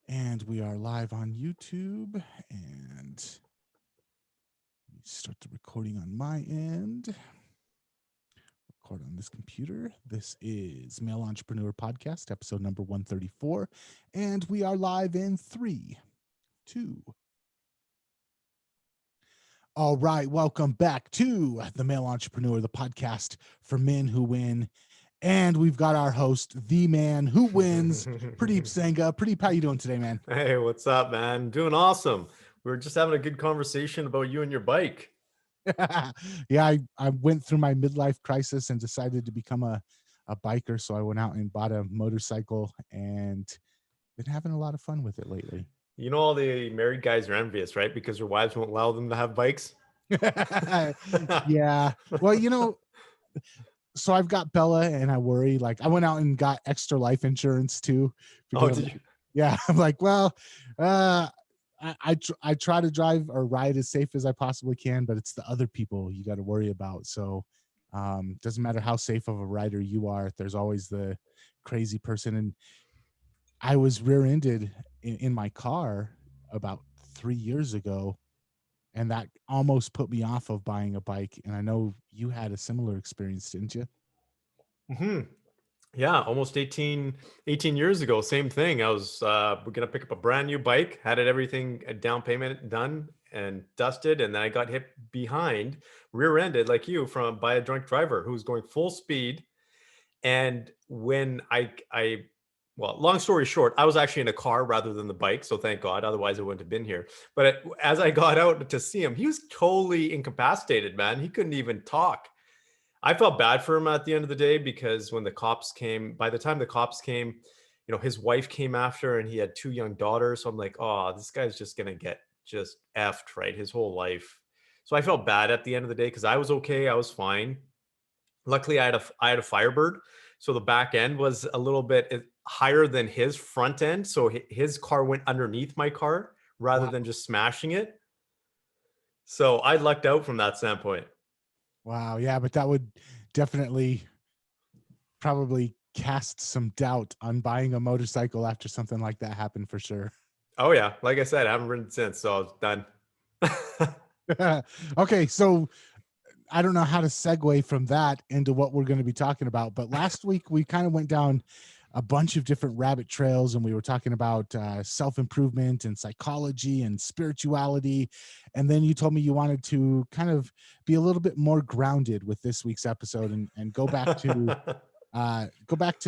And we are live on YouTube, and let me start the recording on my end. Record on this computer. This is Male Entrepreneur Podcast, episode number 134, and we are live in 3, 2. All right, welcome back to the Male Entrepreneur, the podcast for men who win. And we've got our host, the man who wins, Purdeep Sangha. Purdeep, how you doing today, man? Hey, what's up, man? Doing awesome. We were just having a good conversation about you and your bike. Yeah, I went through my midlife crisis and decided to become a biker. So I went out and bought a motorcycle and been having a lot of fun with it lately. You know, all the married guys are envious, right? Because their wives won't allow them to have bikes. Yeah. Well, so I've got Bella and I worry, like I went out and got extra life insurance too. Oh, Because did you? yeah, I'm like, well, I try to drive or ride as safe as I possibly can, but it's the other people you got to worry about. So doesn't matter how safe of a rider you are, there's always the crazy person. And I was rear-ended in my car about 3 years ago, and that almost put me off of buying a bike. And I know you had a similar experience, didn't you? Hmm. Yeah, almost 18 years ago, same thing. I was we're gonna pick up a brand new bike, had it everything a down payment done and dusted, and then I got hit behind, rear-ended like you from by a drunk driver who was going full speed. And when I well, long story short, I was actually in a car rather than the bike, so thank God. Otherwise, I wouldn't have been here. But as I got out to see him, he was totally incapacitated, man. He couldn't even talk. I felt bad for him at the end of the day because when the cops came, by the time the cops came, his wife came after and he had two young daughters. So I'm like, oh, this guy's just gonna get just effed, right? His whole life. So I felt bad at the end of the day because I was okay, I was fine. Luckily, I had a Firebird, so the back end was a little bit higher than his front end, so his car went underneath my car rather Wow. than just smashing it. So I lucked out from that standpoint. Wow. Yeah, but that would definitely probably cast some doubt on buying a motorcycle after something like that happened for sure. Oh yeah, like I said, I haven't ridden since, so I was done. Okay, so I don't know how to segue from that into what we're going to be talking about, but last week we kind of went down a bunch of different rabbit trails, and we were talking about self-improvement and psychology and spirituality. And then you told me you wanted to kind of be a little bit more grounded with this week's episode and go back to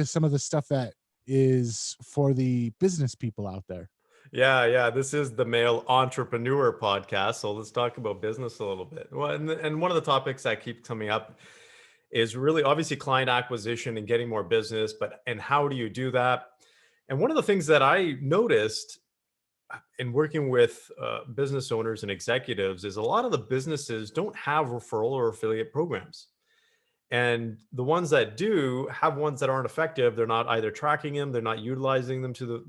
some of the stuff that is for the business people out there. Yeah. This is the Male Entrepreneur Podcast, so let's talk about business a little bit. Well, and one of the topics that keeps coming up is really obviously client acquisition and getting more business, and how do you do that? And one of the things that I noticed in working with business owners and executives is a lot of the businesses don't have referral or affiliate programs. And the ones that do have ones that aren't effective. They're not either tracking them, they're not utilizing them to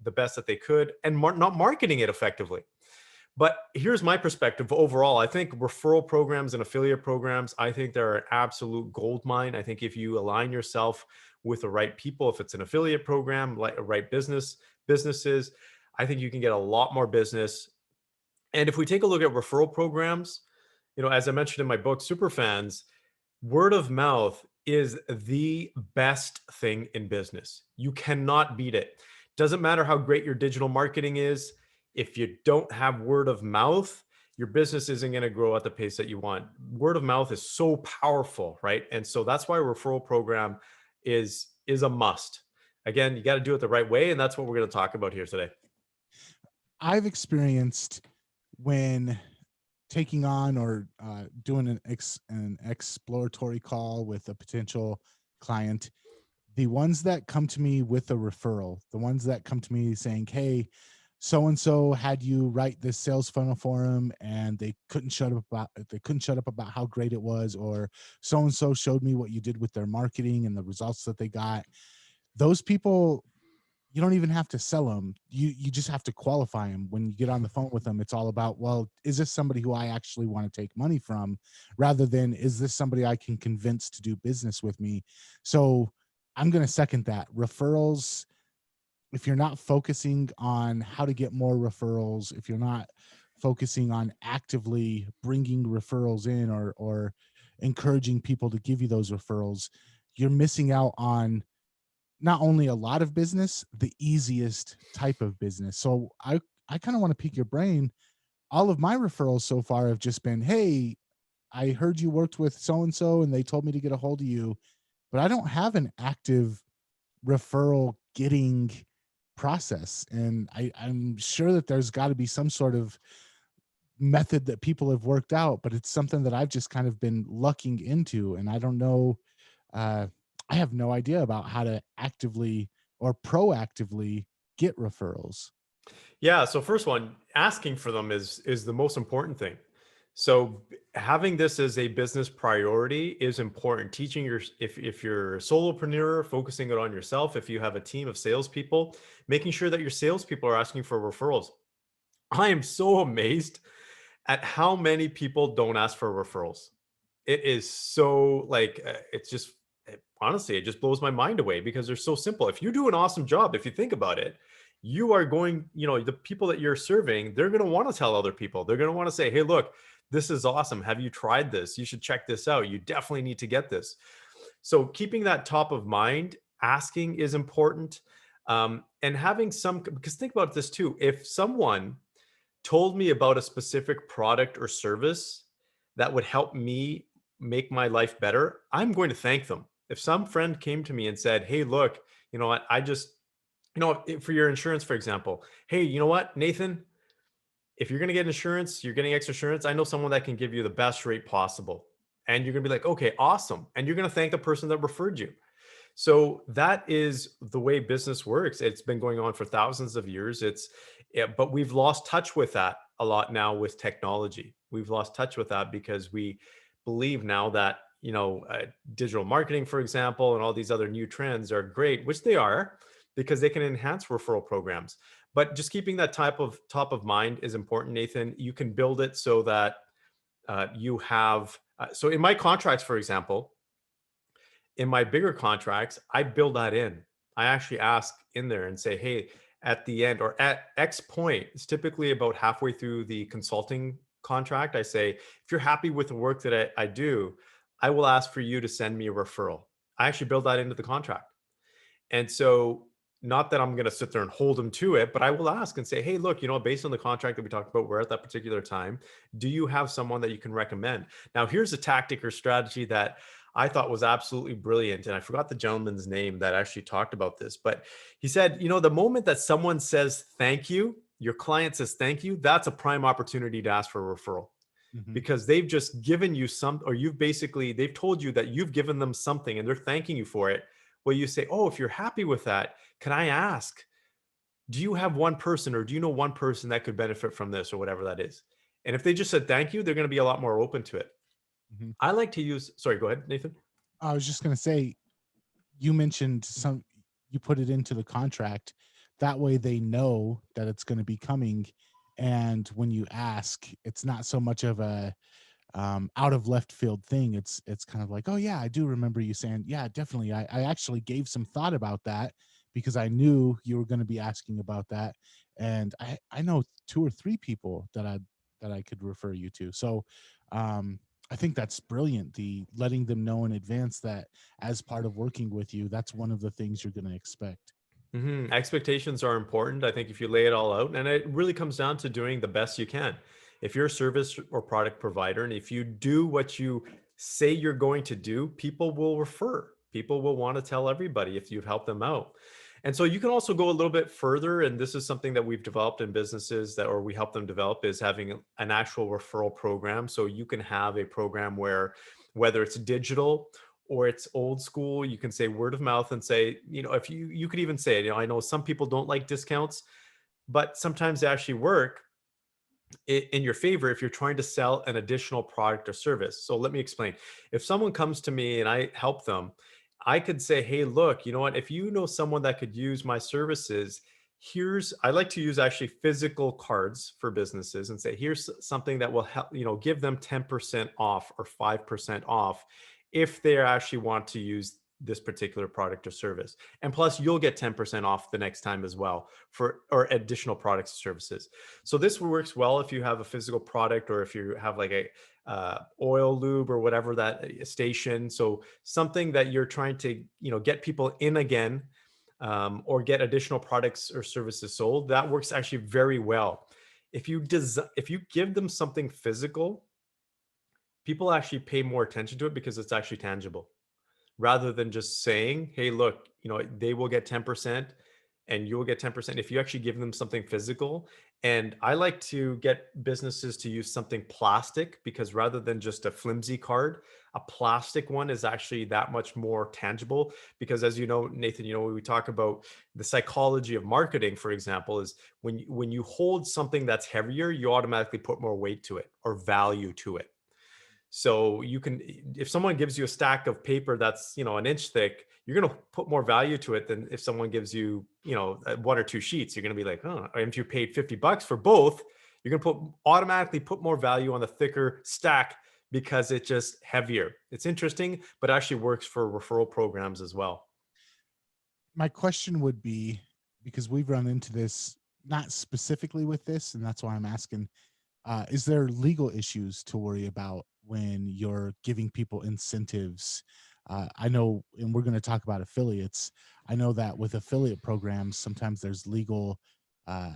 the best that they could, and not marketing it effectively. But here's my perspective overall. I think referral programs and affiliate programs, I think they're an absolute gold mine. I think if you align yourself with the right people, if it's an affiliate program, like a right businesses, I think you can get a lot more business. And if we take a look at referral programs, as I mentioned in my book, Superfans, word of mouth is the best thing in business. You cannot beat it. Doesn't matter how great your digital marketing is. If you don't have word of mouth, your business isn't going to grow at the pace that you want. Word of mouth is so powerful, right? And so that's why a referral program is a must. Again, you got to do it the right way, and that's what we're going to talk about here today. I've experienced when taking on or doing an exploratory call with a potential client, the ones that come to me with a referral, the ones that come to me saying, hey, so and so had you write this sales funnel for them and they couldn't shut up about how great it was, or so and so showed me what you did with their marketing and the results that they got. Those people, you don't even have to sell them. You just have to qualify them. When you get on the phone with them, it's all about, well, is this somebody who I actually want to take money from, rather than is this somebody I can convince to do business with me? So I'm going to second that. Referrals, if you're not focusing on how to get more referrals, if you're not focusing on actively bringing referrals in, or encouraging people to give you those referrals, you're missing out on not only a lot of business, the easiest type of business. So I kind of want to pique your brain. All of my referrals so far have just been, hey, I heard you worked with so and so and they told me to get a hold of you, but I don't have an active referral getting process. And I'm sure that there's got to be some sort of method that people have worked out, but it's something that I've just kind of been lucking into. And I don't know, uh, I have no idea about how to actively or proactively get referrals. Yeah. So first one, asking for them is the most important thing. So having this as a business priority is important. Teaching your if you're a solopreneur, focusing it on yourself. If you have a team of salespeople, making sure that your salespeople are asking for referrals. I am so amazed at how many people don't ask for referrals. It is so like it's just honestly, it just blows my mind away because they're so simple. If you do an awesome job, if you think about it, you are going, the people that you're serving, they're going to want to tell other people. They're going to want to say, "Hey, look, this is awesome. Have you tried this? You should check this out. You definitely need to get this." So keeping that top of mind, asking is important. And having some, because think about this too. If someone told me about a specific product or service that would help me make my life better, I'm going to thank them. If some friend came to me and said, "Hey, look, you know what? I just, for your insurance, for example, hey, you know what, Nathan, if you're going to get insurance, you're getting extra insurance. I know someone that can give you the best rate possible." And you're going to be like, "Okay, awesome." And you're going to thank the person that referred you. So that is the way business works. It's been going on for thousands of years. Yeah, but we've lost touch with that a lot now with technology. We've lost touch with that because we believe now that, digital marketing, for example, and all these other new trends are great, which they are because they can enhance referral programs. But just keeping that type of top of mind is important, Nathan. You can build it so that you have, so in my contracts, for example, in my bigger contracts, I build that in. I actually ask in there and say, "Hey, at the end or at X point, it's typically about halfway through the consulting contract. I say, if you're happy with the work that I do, I will ask for you to send me a referral." I actually build that into the contract. And so, not that I'm going to sit there and hold them to it, but I will ask and say, "Hey, look, based on the contract that we talked about, we're at that particular time. Do you have someone that you can recommend?" Now, here's a tactic or strategy that I thought was absolutely brilliant. And I forgot the gentleman's name that actually talked about this, but he said, the moment that someone says thank you, your client says thank you, that's a prime opportunity to ask for a referral Mhm. because they've just given you some, or they've told you that you've given them something and they're thanking you for it. Well, you say, "Oh, if you're happy with that, can I ask, do you have one person or do you know one person that could benefit from this," or whatever that is. And if they just said thank you, they're going to be a lot more open to it. Mhm. I like to use, sorry, go ahead, Nathan. I was just going to say, you mentioned you put it into the contract. That way they know that it's going to be coming. And when you ask, it's not so much of a out of left field thing. It's kind of like, oh yeah, I do remember you saying, yeah, definitely. I actually gave some thought about that because I knew you were going to be asking about that. And I know two or three people that I could refer you to. So I think that's brilliant. The letting them know in advance that as part of working with you, that's one of the things you're going to expect. Expectations are important. I think if you lay it all out, and it really comes down to doing the best you can. If you're a service or product provider, and if you do what you say you're going to do, people will refer. People will want to tell everybody if you've helped them out. And so you can also go a little bit further. And this is something that we've developed in businesses that, or we help them develop, is having an actual referral program. So you can have a program where, whether it's digital or it's old school, you can say word of mouth and say, if you could even say, I know some people don't like discounts, but sometimes they actually work in your favor if you're trying to sell an additional product or service. So let me explain. If someone comes to me and I help them, I could say, "Hey, look, you know what? If you know someone that could use my services, I like to use actually physical cards for businesses and say, here's something that will help, give them 10% off or 5% off if they actually want to use this particular product or service. And plus you'll get 10% off the next time as well for or additional products or services. So this works well if you have a physical product or if you have like a oil lube or whatever that station. So something that you're trying to, get people in again, or get additional products or services sold. That works actually very well. If you give them something physical, people actually pay more attention to it because it's actually tangible rather than just saying, hey, look, they will get 10% and you'll get 10%. If you actually give them something physical, and I like to get businesses to use something plastic because rather than just a flimsy card, a plastic one is actually that much more tangible. Because as you know, Nathan, when we talk about the psychology of marketing, for example, is when you hold something that's heavier, you automatically put more weight to it or value to it. So you can, if someone gives you a stack of paper that's, an inch thick, you're going to put more value to it than if someone gives you, one or two sheets. You're going to be like, oh, and if you paid $50 for both, you're going to automatically put more value on the thicker stack because it's just heavier. It's interesting, but actually works for referral programs as well. My question would be, because we've run into this, not specifically with this, and that's why I'm asking, is there legal issues to worry about when you're giving people incentives? I know, and we're going to talk about affiliates. I know that with affiliate programs, sometimes uh,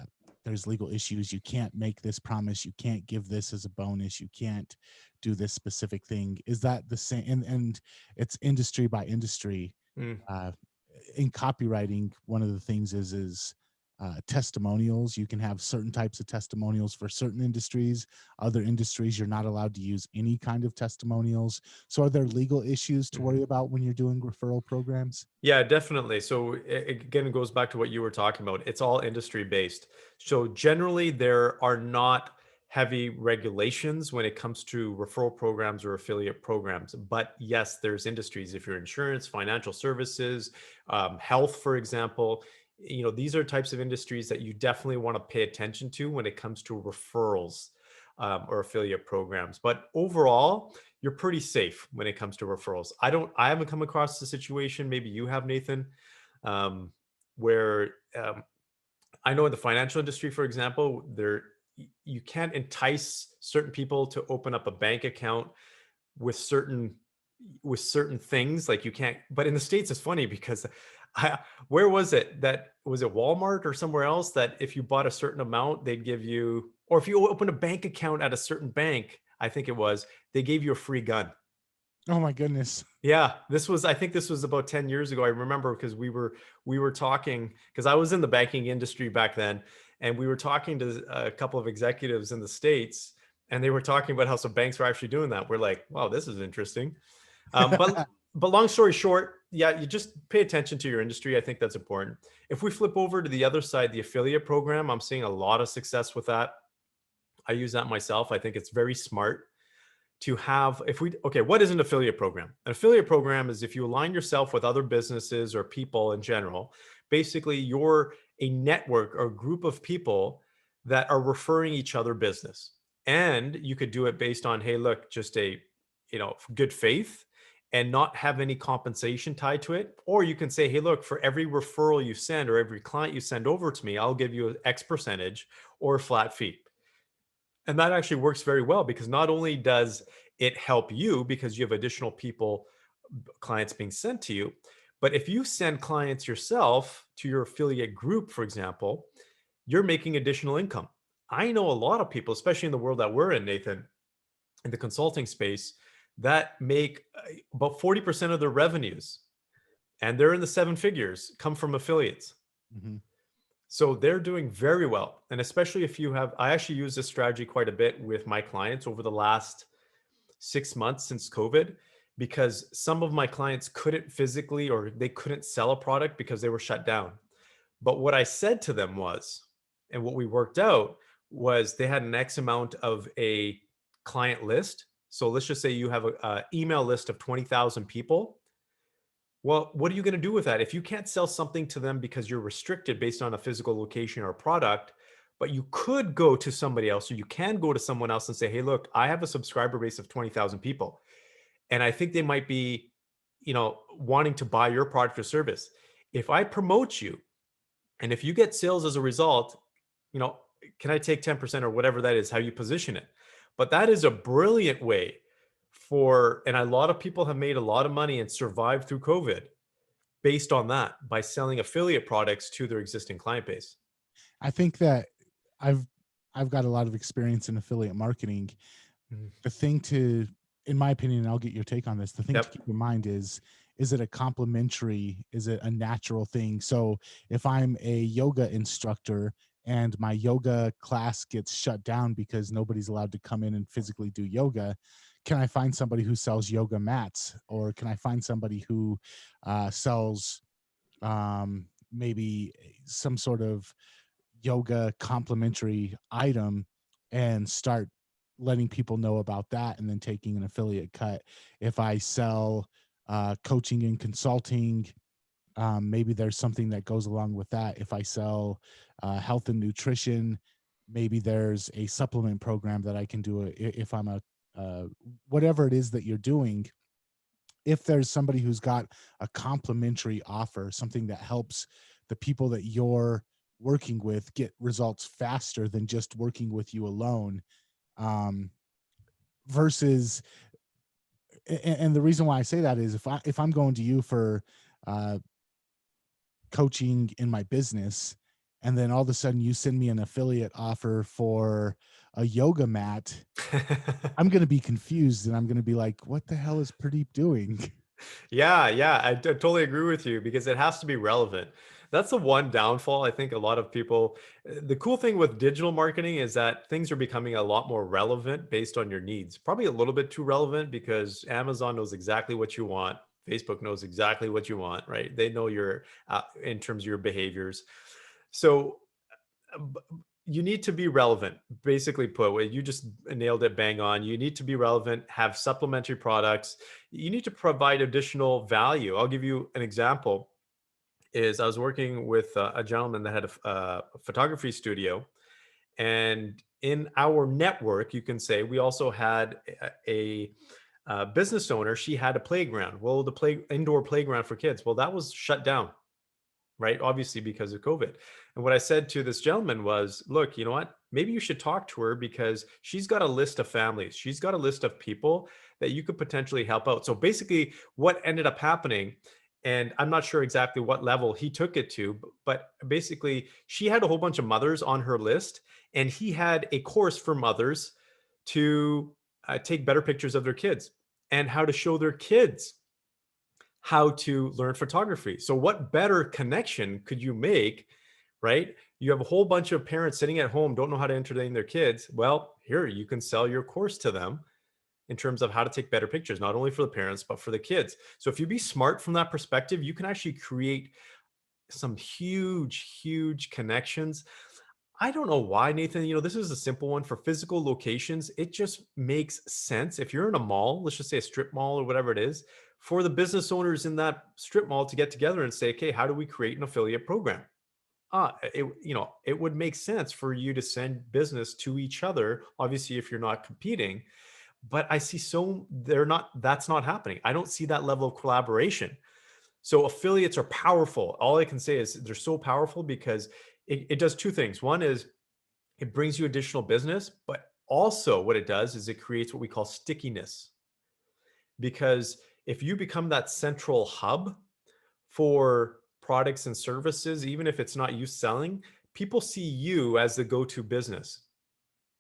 there's legal issues. You can't make this promise. You can't give this as a bonus. You can't do this specific thing. Is that the same? And it's industry by industry. Mm. Uh, in copywriting, one of the things is testimonials. You can have certain types of testimonials for certain industries. Other industries, you're not allowed to use any kind of testimonials. So are there legal issues to Mhm. worry about when you're doing referral programs? Yeah, definitely. So again, it goes back to what you were talking about. It's all industry based. So generally, there are not heavy regulations when it comes to referral programs or affiliate programs. But yes, there's industries. If you're insurance, financial services, health, for example, these are types of industries that you definitely want to pay attention to when it comes to referrals, or affiliate programs. But overall, you're pretty safe when it comes to referrals. I haven't come across the situation, maybe you have, Nathan, um, where I know in the financial industry, for example, you can't entice certain people to open up a bank account with certain things. Like you can't, but in the States it's funny because I, where was it, that was it Walmart or somewhere else, that if you bought a certain amount they'd give you, or if you open a bank account at a certain bank, I think it was, they gave you a free gun. Oh my goodness. Yeah, I think this was about 10 years ago. I remember because we were talking, because I was in the banking industry back then, and we were talking to a couple of executives in the States, and they were talking about how some banks were actually doing that. We're like, wow, this is interesting. But long story short, yeah, you just pay attention to your industry. I think that's important. If we flip over to the other side, the affiliate program, I'm seeing a lot of success with that. I use that myself. I think it's very smart to have, if we okay, what is an affiliate program? An affiliate program is if you align yourself with other businesses or people in general. Basically, you're a network or group of people that are referring each other business. And you could do it based on, hey, look, just a, good faith and not have any compensation tied to it. Or you can say, hey, look, for every referral you send or every client you send over to me, I'll give you an X percentage or a flat fee. And that actually works very well because not only does it help you because you have additional people, clients being sent to you, but if you send clients yourself to your affiliate group, for example, you're making additional income. I know a lot of people, especially in the world that we're in, Nathan, in the consulting space, that make about 40% of their revenues, and they're in the seven figures, come from affiliates. Mhm. So they're doing very well. And especially if you have, I actually use this strategy quite a bit with my clients over the last 6 months since COVID, because some of my clients couldn't physically or they couldn't sell a product because they were shut down. But what I said to them was, and what we worked out was they had an X amount of a client list. So let's just say you have a email list of 20,000 people. Well, what are you going to do with that? If you can't sell something to them because you're restricted based on a physical location or product, but you could go to somebody else, or you can go to someone else and say, hey, look, I have a subscriber base of 20,000 people. And I think they might be, wanting to buy your product or service. If I promote you and if you get sales as a result, you know, can I take 10% or whatever that is, how you position it? But that is a brilliant way and a lot of people have made a lot of money and survived through COVID based on that by selling affiliate products to their existing client base. I think that I've I've got a lot of experience in affiliate marketing. Mhm. The thing to, in my opinion, and I'll get your take on this, the thing to Yep. keep in mind is it a complementary, is it a natural thing? So if I'm a yoga instructor and my yoga class gets shut down because nobody's allowed to come in and physically do yoga, can I find somebody who sells yoga mats, or can I find somebody who sells maybe some sort of yoga complementary item, and start letting people know about that, and then taking an affiliate cut? If I sell coaching and consulting, maybe there's something that goes along with that. If I sell health and nutrition, maybe there's a supplement program that I can do. If I'm a whatever it is that you're doing, if there's somebody who's got a complimentary offer, something that helps the people that you're working with get results faster than just working with you alone, um, versus, and the reason why I say that is, if I'm going to you for uh, coaching in my business, and then all of a sudden you send me an affiliate offer for a yoga mat, I'm going to be confused, and I'm going to be like, what the hell is Pradeep doing? Yeah, yeah, totally agree with you because it has to be relevant. That's the one downfall. I think a lot of people, the cool thing with digital marketing is that things are becoming a lot more relevant based on your needs. Probably a little bit too relevant because Amazon knows exactly what you want. Facebook knows exactly what you want, right? They know your in terms of your behaviors. So b- you need to be relevant, basically put. You just nailed it bang on. You need to be relevant, have supplementary products. You need to provide additional value. I'll give you an example. Is I was working with a gentleman that had a photography studio, and in our network, you can say we also had a business owner. She had a playground. Well, the indoor playground for kids. Well, that was shut down, right? Obviously, because of COVID. And what I said to this gentleman was, look, you know what? Maybe you should talk to her because she's got a list of families. She's got a list of people that you could potentially help out. So basically, what ended up happening, and I'm not sure exactly what level he took it to, but basically, she had a whole bunch of mothers on her list, and he had a course for mothers to take better pictures of their kids and how to show their kids how to learn photography. So, what better connection could you make, right? You have a whole bunch of parents sitting at home, don't know how to entertain their kids. Well, here you can sell your course to them in terms of how to take better pictures, not only for the parents, but for the kids. So, if you be smart from that perspective, you can actually create some huge, huge connections. I don't know why, Nathan. This is a simple one for physical locations. It just makes sense. If you're in a mall, let's just say a strip mall or whatever it is, for the business owners in that strip mall to get together and say, okay, how do we create an affiliate program? It would make sense for you to send business to each other, obviously, if you're not competing. But I see that's not happening. I don't see that level of collaboration. So affiliates are powerful. All I can say is they're so powerful because it does two things. One is it brings you additional business, but also what it does is it creates what we call stickiness. Because if you become that central hub for products and services, even if it's not you selling, people see you as the go-to business.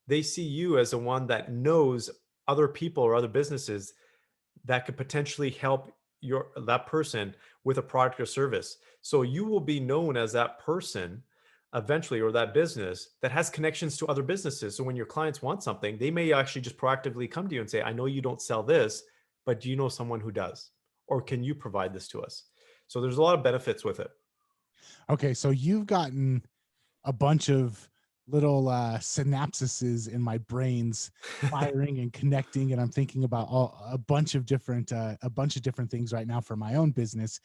They see you as the one that knows other people or other businesses that could potentially help that person with a product or service. So you will be known as that person eventually, or that business that has connections to other businesses. So when your clients want something, they may actually just proactively come to you and say, I know you don't sell this, but do you know someone who does? Or can you provide this to us? So there's a lot of benefits with it. Okay, so you've gotten a bunch of little synapses in my brains firing and connecting, and I'm thinking about a bunch of different things right now for my own business.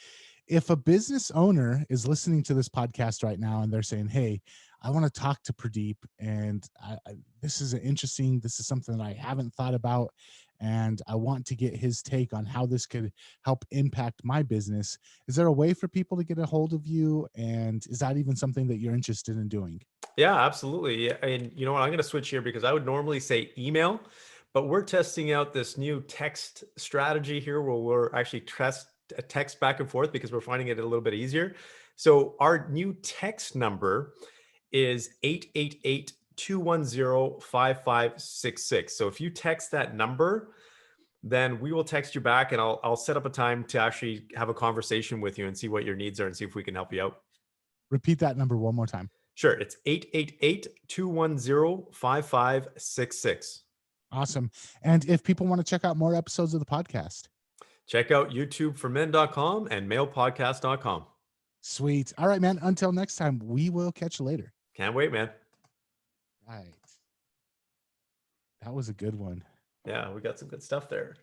If a business owner is listening to this podcast right now and they're saying, hey, I want to talk to Pradeep, and this is something that I haven't thought about, and I want to get his take on how this could help impact my business. Is there a way for people to get a hold of you? And is that even something that you're interested in doing? Yeah, absolutely. Yeah, and you know what? I'm going to switch here because I would normally say email, but we're testing out this new text strategy here where we're actually text back and forth because we're finding it a little bit easier. So our new text number is 888-210-5566. So if you text that number, then we will text you back and I'll set up a time to actually have a conversation with you and see what your needs are and see if we can help you out. Repeat that number one more time. Sure. It's 888-210-5566. Awesome. And if people want to check out more episodes of the podcast, Check out YouTubeformen.com and mailpodcast.com. sweet. All right, man. Until next time, we will catch you later. Can't wait, man. Right. That was a good one. Yeah, we got some good stuff there.